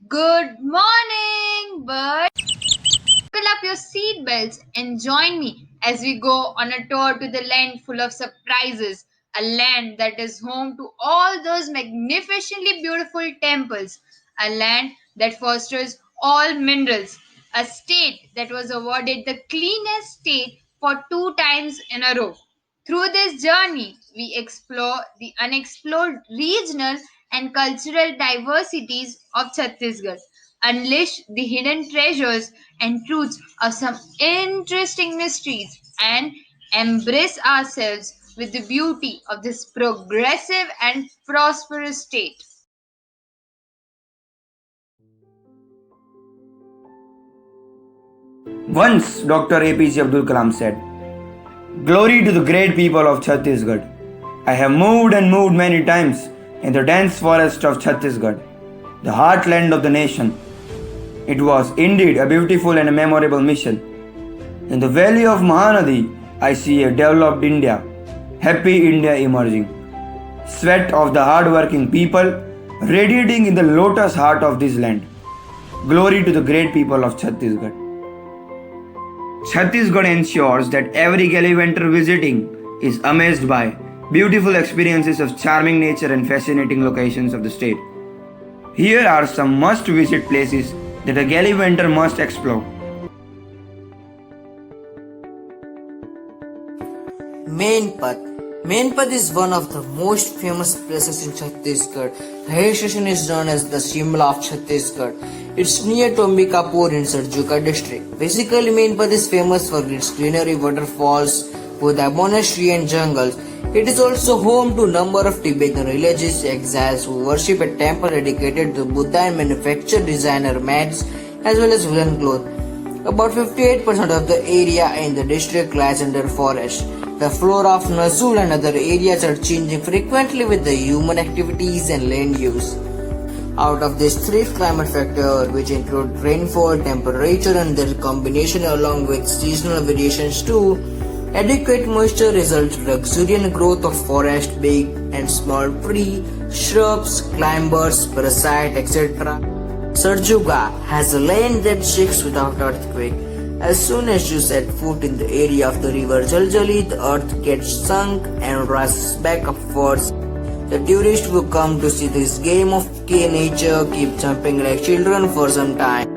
Good morning, bird. Buckle up your seatbelts and join me as we go on a tour to the land full of surprises. A land that is home to all those magnificently beautiful temples. A land that fosters all minerals. A state that was awarded the cleanest state for 2 times in a row. Through this journey, we explore the unexplored regional and cultural diversities of Chhattisgarh, unleash the hidden treasures and truths of some interesting mysteries, and embrace ourselves with the beauty of this progressive and prosperous state. Once Dr. APJ Abdul Kalam said, "Glory to the great people of Chhattisgarh. I have moved and moved many times in the dense forest of Chhattisgarh, the heartland of the nation. It was indeed a beautiful and a memorable mission. In the valley of Mahanadi, I see a developed India, happy India emerging. Sweat of the hard-working people radiating in the lotus heart of this land. Glory to the great people of Chhattisgarh." Chhattisgarh ensures that every Gallivant visiting is amazed by beautiful experiences of charming nature and fascinating locations of the state. Here are some must visit places that a Gallivanter must explore. Mainpad. Mainpad is one of the most famous places in Chhattisgarh. The hill station is known as the Shimla of Chhattisgarh. It's near to Ambikapur in Sarjuka district. Basically, Mainpad is famous for its greenery, waterfalls, Buddha monastery and jungles. It is also home to a number of Tibetan religious exiles who worship a temple dedicated to Buddha and manufacture designer mats as well as woolen cloth. About 58% of the area in the district lies under forest. The flora of Nazul and other areas are changing frequently with the human activities and land use. Out of these three climate factors, which include rainfall, temperature, and their combination along with seasonal variations too, adequate moisture results in luxuriant growth of forest, big and small tree, shrubs, climbers, parasite, etc. Sarjuga has a land that shakes without earthquake. As soon as you set foot in the area of the river Jaljali, the earth gets sunk and rises back upwards. The tourists who come to see this game of nature keep jumping like children for some time.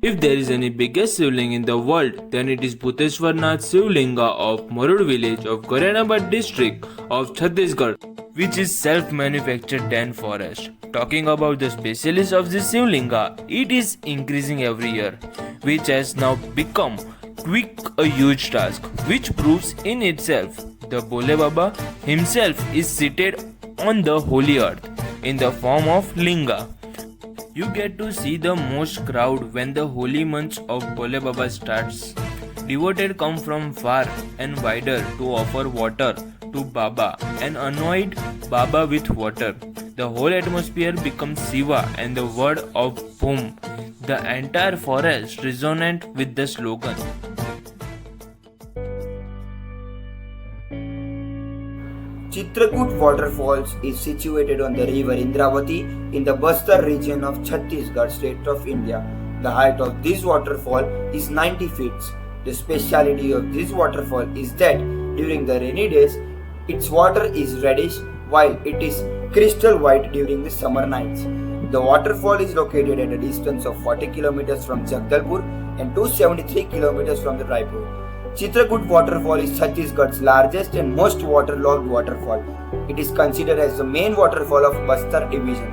If there is any biggest Shivling in the world, then it is Bhuteshwarnath Shivlinga of Marud village of Gorenabad district of Chhattisgarh, which is self-manufactured den forest. Talking about the specialist of this Shivlinga, it is increasing every year, which has now become quick a huge task, which proves in itself the Bole Baba himself is seated on the holy earth in the form of linga. You get to see the most crowd when the holy month of Bole Baba starts. Devotees come from far and wider to offer water to Baba and anoint Baba with water. The whole atmosphere becomes Shiva and the word of boom. The entire forest resonates with the slogan. Chitrakoot Waterfalls is situated on the river Indravati in the Bastar region of Chhattisgarh state of India. The height of this waterfall is 90 feet. The speciality of this waterfall is that during the rainy days, its water is reddish while it is crystal white during the summer nights. The waterfall is located at a distance of 40 kilometers from Jagdalpur and 273 kilometers from the Raipur. Chitrakoot waterfall is Chhattisgarh's largest and most waterlogged waterfall. It is considered as the main waterfall of Bastar division.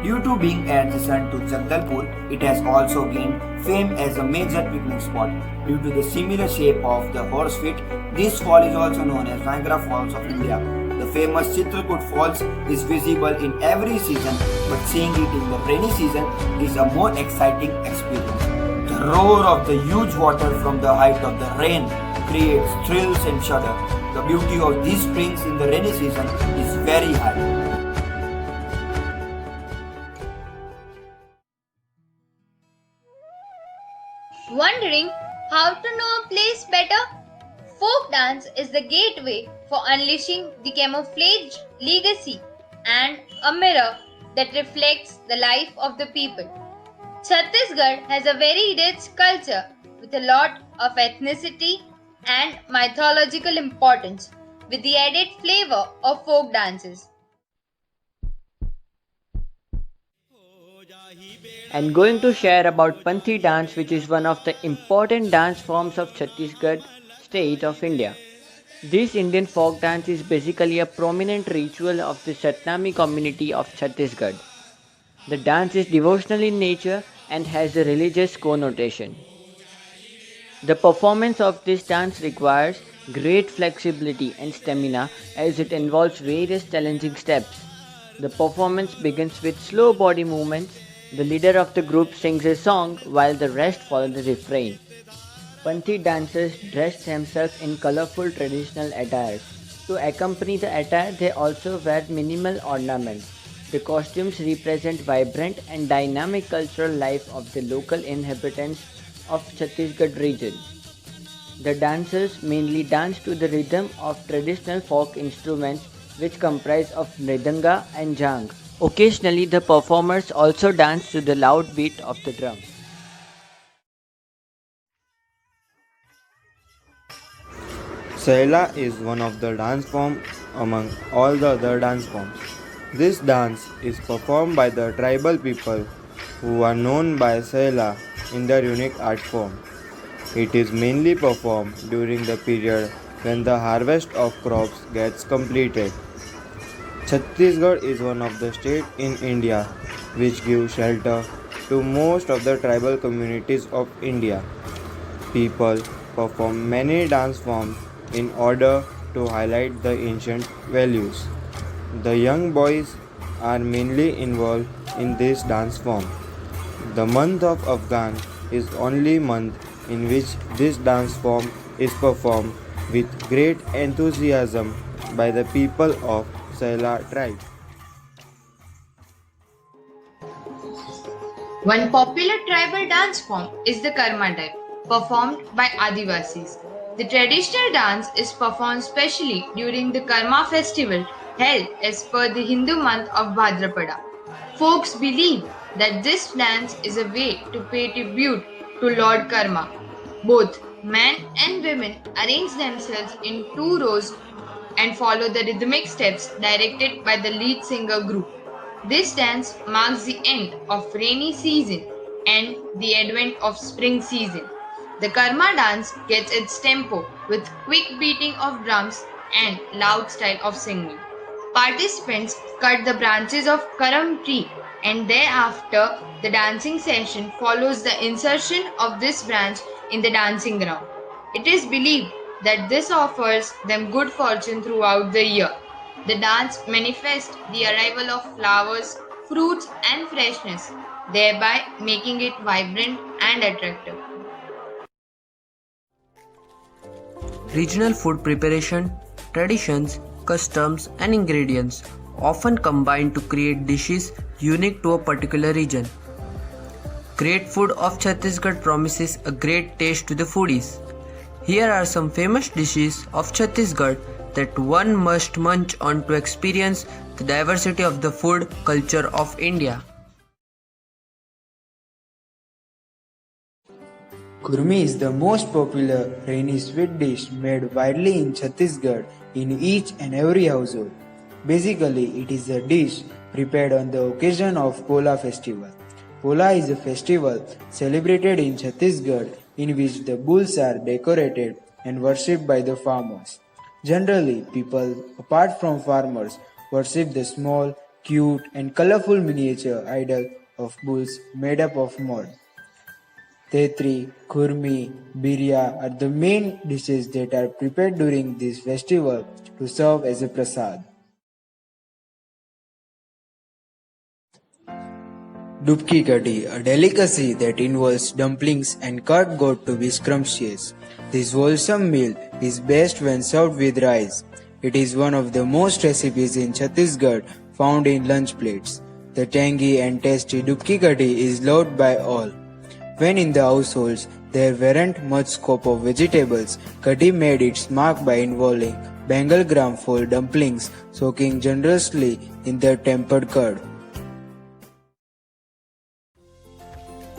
Due to being adjacent to Jagdalpur, it has also gained fame as a major picnic spot. Due to the similar shape of the horse feet, this fall is also known as Niagara Falls of India. The famous Chitrakoot Falls is visible in every season, but seeing it in the rainy season is a more exciting experience. The roar of the huge water from the height of the rain creates thrills and shudder. The beauty of these springs in the rainy season is very high. Wondering how to know a place better? Folk dance is the gateway for unleashing the camouflage legacy and a mirror that reflects the life of the people. Chhattisgarh has a very rich culture with a lot of ethnicity and mythological importance, with the added flavor of folk dances. I'm going to share about Panthi dance, which is one of the important dance forms of Chhattisgarh state of India. This Indian folk dance is basically a prominent ritual of the Satnami community of Chhattisgarh. The dance is devotional in nature and has a religious connotation. The performance of this dance requires great flexibility and stamina as it involves various challenging steps. The performance begins with slow body movements. The leader of the group sings a song while the rest follow the refrain. Panthi dancers dress themselves in colorful traditional attires. To accompany the attire, they also wear minimal ornaments. The costumes represent vibrant and dynamic cultural life of the local inhabitants of Chhattisgarh region. The dancers mainly dance to the rhythm of traditional folk instruments which comprise of mridanga and jang. Occasionally the performers also dance to the loud beat of the drum. Saila is one of the dance forms among all the other dance forms. This dance is performed by the tribal people who are known by Saila in their unique art form. It is mainly performed during the period when the harvest of crops gets completed. Chhattisgarh is one of the states in India which give shelter to most of the tribal communities of India. People perform many dance forms in order to highlight the ancient values. The young boys are mainly involved in this dance form. The month of Afghan is only month in which this dance form is performed with great enthusiasm by the people of Saila tribe. One popular tribal dance form is the Karma Dai, performed by Adivasis. The traditional dance is performed specially during the Karma festival held as per the Hindu month of Bhadrapada. Folks believe that this dance is a way to pay tribute to Lord Karma. Both men and women arrange themselves in two rows and follow the rhythmic steps directed by the lead singer group. This dance marks the end of rainy season and the advent of spring season. The Karma dance gets its tempo with quick beating of drums and loud style of singing. Participants cut the branches of Karam tree and thereafter the dancing session follows the insertion of this branch in the dancing ground. It is believed that this offers them good fortune throughout the year. The dance manifests the arrival of flowers, fruits, and freshness, thereby making it vibrant and attractive. Regional food preparation, traditions, customs, and ingredients often combine to create dishes unique to a particular region. Great food of Chhattisgarh promises a great taste to the foodies. Here are some famous dishes of Chhattisgarh that one must munch on to experience the diversity of the food culture of India. Kurmi is the most popular rainy sweet dish made widely in Chhattisgarh in each and every household. Basically, it is a dish prepared on the occasion of Pola festival. Pola is a festival celebrated in Chhattisgarh in which the bulls are decorated and worshipped by the farmers. Generally, people apart from farmers worship the small, cute and colorful miniature idol of bulls made up of mud. Tetri, Kurmi, Birya are the main dishes that are prepared during this festival to serve as a prasad. Dubki Kadi, a delicacy that involves dumplings and cut goat to be scrumptious. This wholesome meal is best when served with rice. It is one of the most recipes in Chhattisgarh found in lunch plates. The tangy and tasty Dubki Kadi is loved by all. When in the households there weren't much scope of vegetables, Kadhi made its mark by involving Bengal gram flour dumplings soaking generously in their tempered curd.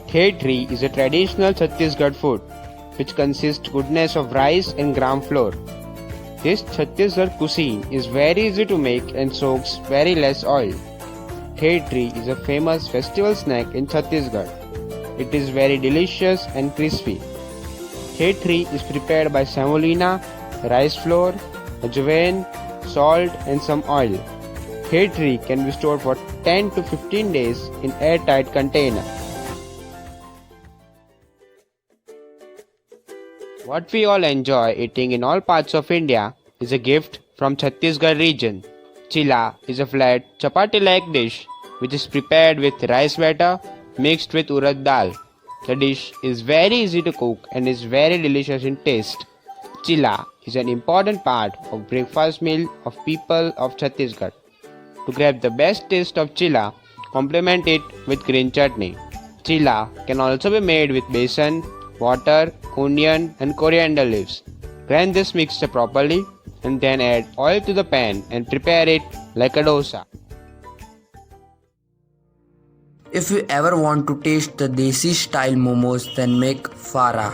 Khetri is a traditional Chhattisgarh food which consists goodness of rice and gram flour. This Chhattisgarh cuisine is very easy to make and soaks very less oil. Khetri is a famous festival snack in Chhattisgarh. It is very delicious and crispy. Khetri is prepared by semolina, rice flour, ajwain, salt and some oil. Khetri can be stored for 10 to 15 days in airtight container. What we all enjoy eating in all parts of India is a gift from Chhattisgarh region. Chilla is a flat chapati-like dish which is prepared with rice batter mixed with urad dal. The dish is very easy to cook and is very delicious in taste. Chilla is an important part of breakfast meal of people of Chhattisgarh. To grab the best taste of chilla, complement it with green chutney. Chilla can also be made with besan, water, onion and coriander leaves. Grind this mixture properly and then add oil to the pan and prepare it like a dosa. If you ever want to taste the Desi style momos, then make Farah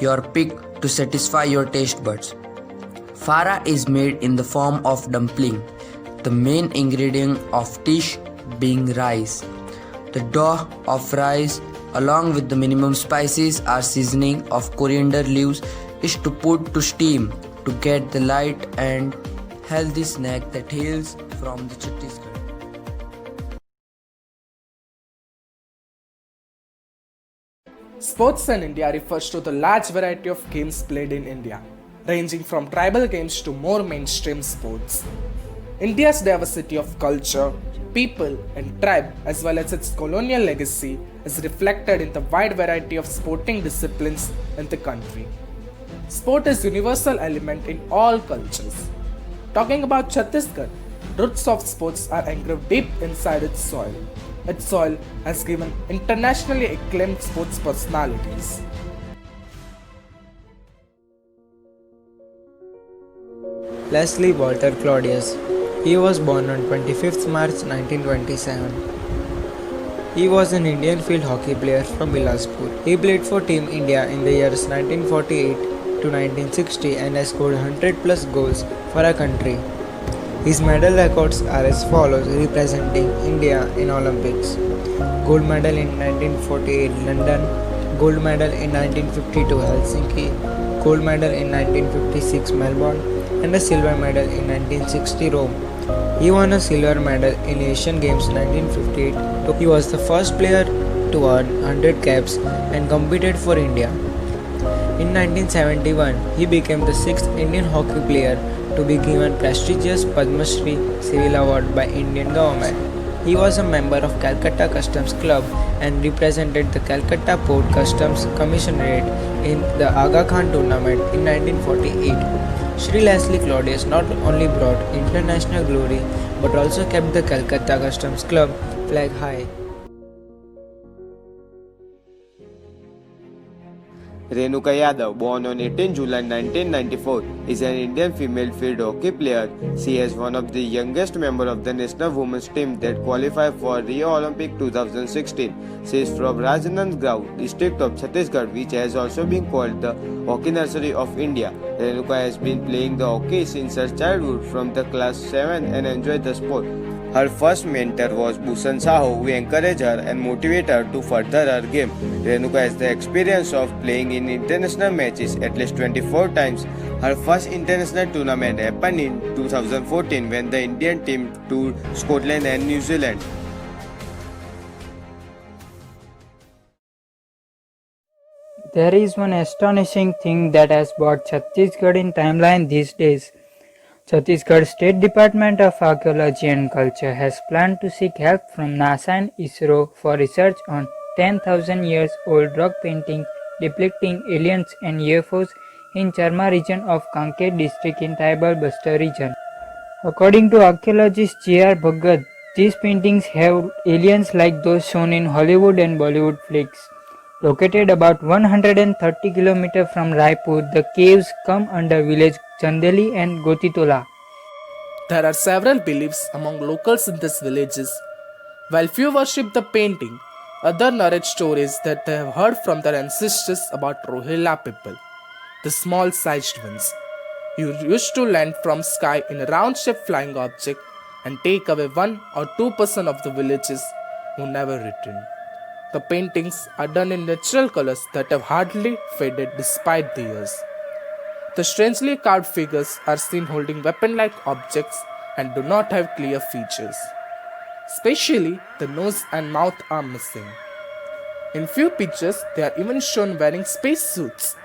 your pick to satisfy your taste buds. Farah is made in the form of dumpling, the main ingredient of dish being rice. The dough of rice along with the minimum spices or seasoning of coriander leaves is to put to steam to get the light and healthy snack that hails from the Chhattisgarh. Sports in India refers to the large variety of games played in India, ranging from tribal games to more mainstream sports. India's diversity of culture, people, and tribe, as well as its colonial legacy, is reflected in the wide variety of sporting disciplines in the country. Sport is a universal element in all cultures. Talking about Chhattisgarh, roots of sports are engraved deep inside its soil. Its soil has given internationally acclaimed sports personalities. Leslie Walter Claudius. He was born on 25th March 1927. He was an Indian field hockey player from Bilaspur. He played for Team India in the years 1948 to 1960 and has scored 100 plus goals for our country. His medal records are as follows, representing India in Olympics. Gold medal in 1948 London, gold medal in 1952 Helsinki, gold medal in 1956 Melbourne, and a silver medal in 1960 Rome. He won a silver medal in Asian Games 1958. He was the first player to earn 100 caps and competed for India. In 1971, he became the sixth Indian hockey player to be given prestigious Padma Shri Civil Award by Indian government. He was a member of Calcutta Customs Club and represented the Calcutta Port Customs Commissionerate in the Aga Khan tournament in 1948. Shri Leslie Claudius not only brought international glory but also kept the Calcutta Customs Club flag high. Renuka Yadav, born on 18 July 1994, is an Indian female field hockey player. She is one of the youngest members of the national women's team that qualified for Rio Olympic 2016. She is from Rajnandgaon, district of Chhattisgarh, which has also been called the Hockey Nursery of India. Renuka has been playing the hockey since her childhood from the class 7 and enjoyed the sport. Her first mentor was Bhushan Sahu, who encouraged her and motivated her to further her game. Renuka has the experience of playing in international matches at least 24 times. Her first international tournament happened in 2014 when the Indian team toured Scotland and New Zealand. There is one astonishing thing that has brought Chhattisgarh in timeline these days. Chhattisgarh State Department of Archaeology and Culture has planned to seek help from NASA and ISRO for research on 10,000 years old rock paintings depicting aliens and UFOs in Charma region of Kanker district in Tribal Buster region. According to archaeologist J.R. Bhagat, these paintings have aliens like those shown in Hollywood and Bollywood flicks. Located about 130 km from Raipur, the caves come under village Chandeli and Gotitola. There are several beliefs among locals in these villages. While few worship the painting, others narrate stories that they have heard from their ancestors about Rohilla people, the small-sized ones. You used to land from sky in a round-shaped flying object and take away 1 or 2% of the villages who never return. The paintings are done in natural colors that have hardly faded despite the years. The strangely carved figures are seen holding weapon-like objects and do not have clear features. Especially the nose and mouth are missing. In few pictures, they are even shown wearing spacesuits.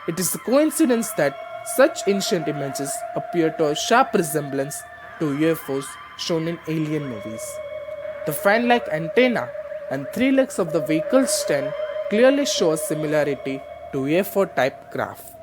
It is a coincidence that such ancient images appear to have sharp resemblance to UFOs shown in alien movies. The fan-like antenna and 3 legs of the vehicle stand clearly show a similarity to UFO type craft.